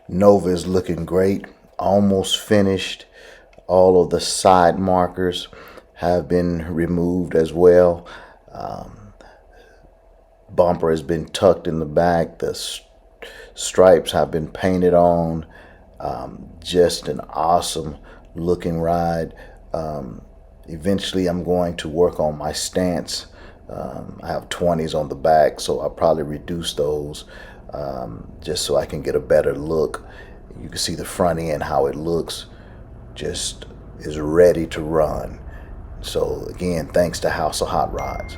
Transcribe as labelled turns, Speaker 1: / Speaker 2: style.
Speaker 1: Nova is looking great, almost finished. All of the side markers have been removed as well. Bumper has been tucked in the back. The stripes have been painted on. Just an awesome looking ride. Eventually, I'm going to work on my stance. I have 20s on the back, so I'll probably reduce those just so I can get a better look. You can see the front end, how it looks, just is ready to run. So again, thanks to House of Hot Rods.